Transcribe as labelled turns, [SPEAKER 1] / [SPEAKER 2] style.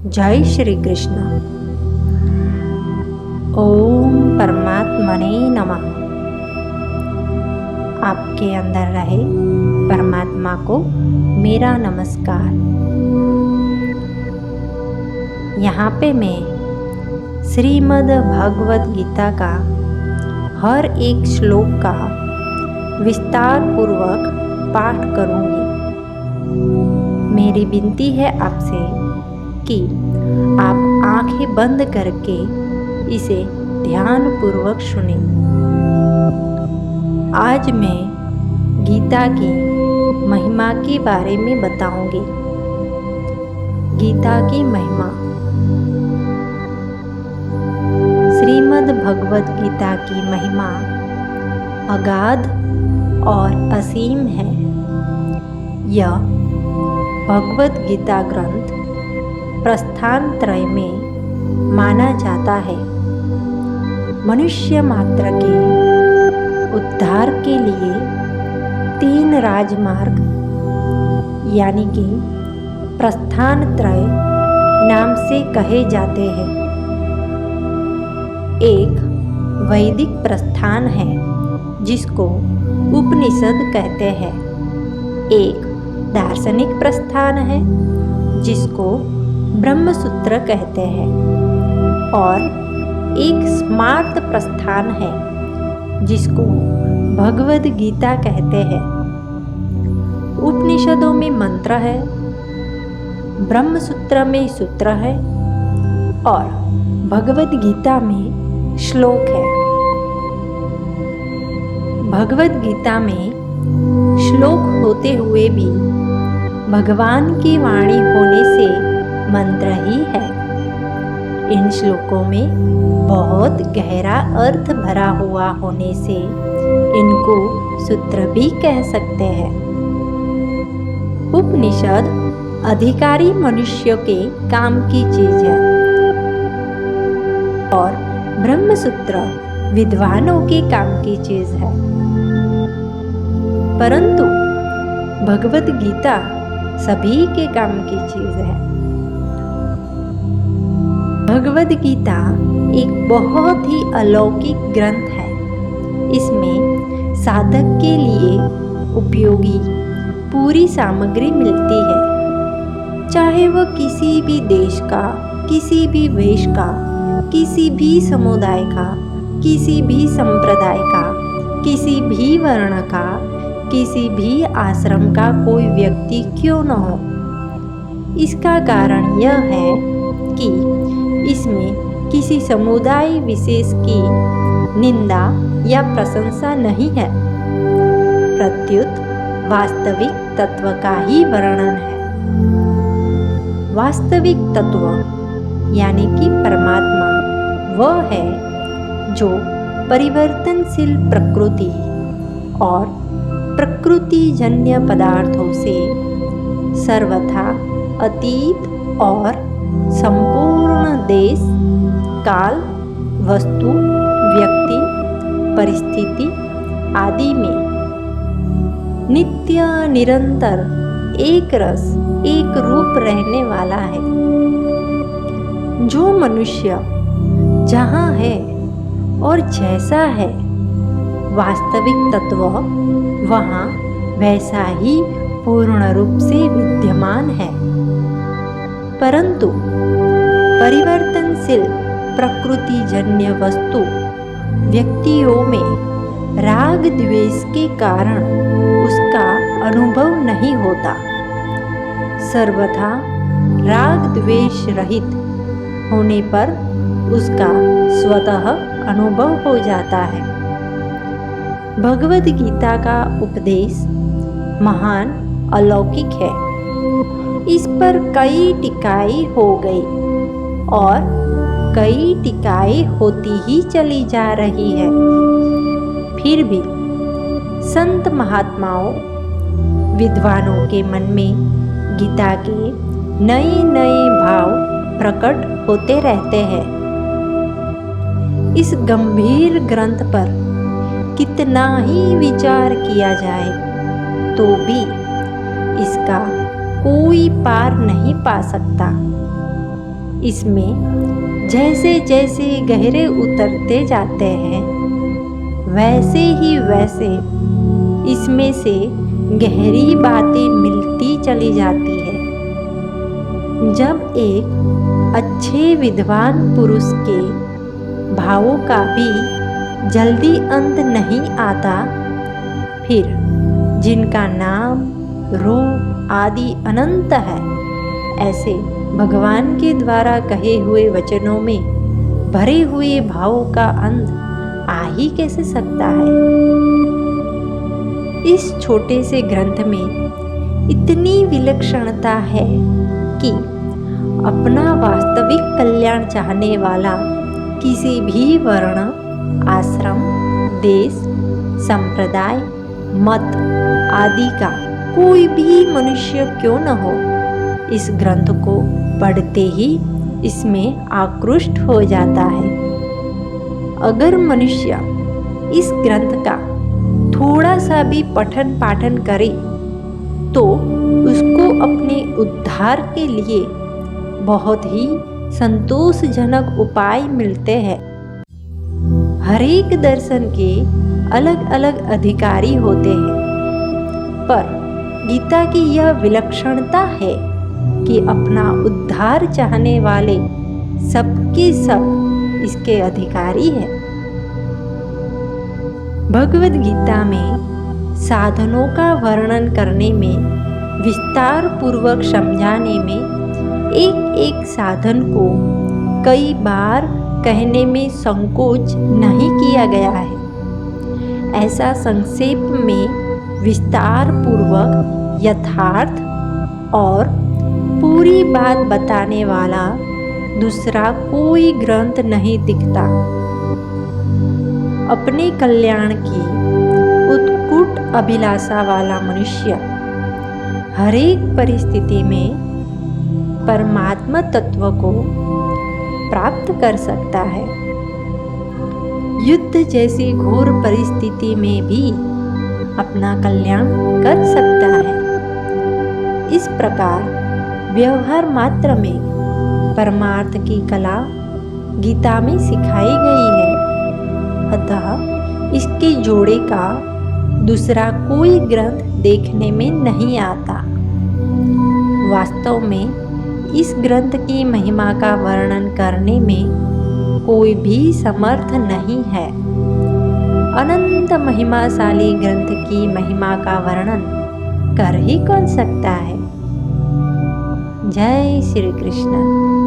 [SPEAKER 1] जय श्री कृष्ण। ओम परमात्मने नमः। आपके अंदर रहे परमात्मा को मेरा नमस्कार। यहाँ पे मैं श्रीमद् भगवत गीता का हर एक श्लोक का विस्तार पूर्वक पाठ करूँगी। मेरी विनती है आपसे कि आप आंखें बंद करके इसे ध्यान पूर्वक सुनें। आज मैं गीता की महिमा के बारे में बताऊंगी। गीता की महिमा। श्रीमद् भगवत गीता की महिमा अगाध और असीम है। यह भगवत गीता ग्रंथ प्रस्थान त्रय में माना जाता है। मनुष्य मात्र के उद्धार के लिए 3 राजमार्ग यानी कि प्रस्थान त्रय नाम से कहे जाते हैं। एक वैदिक प्रस्थान है जिसको उपनिषद कहते हैं। एक दार्शनिक प्रस्थान है जिसको ब्रह्मसूत्र कहते हैं और एक स्मार्त प्रस्थान है जिसको भगवद गीता कहते हैं। उपनिषदों में मंत्र है, ब्रह्मसूत्र में सूत्र है और भगवद गीता में श्लोक है। भगवद गीता में श्लोक होते हुए भी भगवान की वाणी होने से मंत्र ही है। इन श्लोकों में बहुत गहरा अर्थ भरा हुआ होने से इनको सूत्र भी कह सकते हैं। उपनिषद अधिकारी मनुष्यों के काम की चीज है और ब्रह्मसूत्र विद्वानों के काम की चीज है। परंतु भगवद गीता सभी के काम की चीज है। भगवद गीता एक बहुत ही अलौकिक ग्रंथ है। इसमें साधक के लिए उपयोगी पूरी सामग्री मिलती है। चाहे वह किसी भी देश का, किसी भी वेश का, किसी भी समुदाय का, किसी भी संप्रदाय का, किसी भी वर्ण का, किसी भी आश्रम का कोई व्यक्ति क्यों न हो। इसका कारण यह है कि इसमें किसी समुदाय विशेष की निंदा या प्रशंसा नहीं है, प्रत्युत वास्तविक तत्व का ही वर्णन है। वास्तविक तत्व यानी कि परमात्मा वह है जो परिवर्तनशील प्रकृति और प्रकृतिजन्य पदार्थों से सर्वथा अतीत और संपूर्ण देश, काल, वस्तु, व्यक्ति, परिस्थिति आदि में नित्य निरंतर एक रस एक रूप रहने वाला है। जो मनुष्य जहाँ है और जैसा है वास्तविक तत्व वहाँ वैसा ही पूर्ण रूप से विद्यमान है। परंतु परिवर्तनशील प्रकृतिजन्य वस्तु व्यक्तियों में राग द्वेष के कारण उसका अनुभव नहीं होता। सर्वथा राग द्वेष रहित होने पर उसका स्वतः अनुभव हो जाता है। भगवद गीता का उपदेश महान अलौकिक है। इस पर कई टीकाएं हो गई और कई टीकाएं होती ही चली जा रही है। फिर भी संत महात्माओं विद्वानों के मन में गीता के नए नए भाव प्रकट होते रहते हैं। इस गंभीर ग्रंथ पर कितना ही विचार किया जाए तो भी इसका कोई पार नहीं पा सकता। इसमें जैसे जैसे गहरे उतरते जाते हैं वैसे ही वैसे इसमें से गहरी बातें मिलती चली जाती है। जब एक अच्छे विद्वान पुरुष के भावों का भी जल्दी अंत नहीं आता, फिर जिनका नाम रूप आदि अनंत है, ऐसे भगवान के द्वारा कहे हुए वचनों में भरे हुए भावों का अंत आ ही कैसे सकता है। इस छोटे से ग्रंथ में इतनी विलक्षणता है कि अपना वास्तविक कल्याण चाहने वाला किसी भी वर्ण, आश्रम, देश, संप्रदाय, मत आदि का कोई भी मनुष्य क्यों न हो, इस ग्रंथ को पढ़ते ही इसमें आकृष्ट हो जाता है। अगर मनुष्य इस ग्रंथ का थोड़ा सा भी पठन पाठन करे तो उसको अपने उद्धार के लिए बहुत ही संतोषजनक उपाय मिलते हैं। हर एक दर्शन के अलग अलग अधिकारी होते हैं, पर गीता की यह विलक्षणता है कि अपना उद्धार चाहने वाले सबके सब इसके अधिकारी हैं। भगवद गीता में साधनों का वर्णन करने में, विस्तार पूर्वक समझाने में, एक एक साधन को कई बार कहने में संकोच नहीं किया गया है। ऐसा संक्षेप में विस्तार पूर्वक यथार्थ और पूरी बात बताने वाला दूसरा कोई ग्रंथ नहीं दिखता। अपने कल्याण की उत्कट अभिलाषा वाला मनुष्य हर एक परिस्थिति में परमात्मा तत्व को प्राप्त कर सकता है। युद्ध जैसी घोर परिस्थिति में भी अपना कल्याण कर सकता है। इस प्रकार व्यवहार मात्र में परमार्थ की कला गीता में सिखाई गई है। अतः इसके जोड़े का दूसरा कोई ग्रंथ देखने में नहीं आता। वास्तव में इस ग्रंथ की महिमा का वर्णन करने में कोई भी समर्थ नहीं है। अनंत महिमाशाली ग्रंथ की महिमा का वर्णन कर ही कौन सकता है। जय श्री कृष्ण।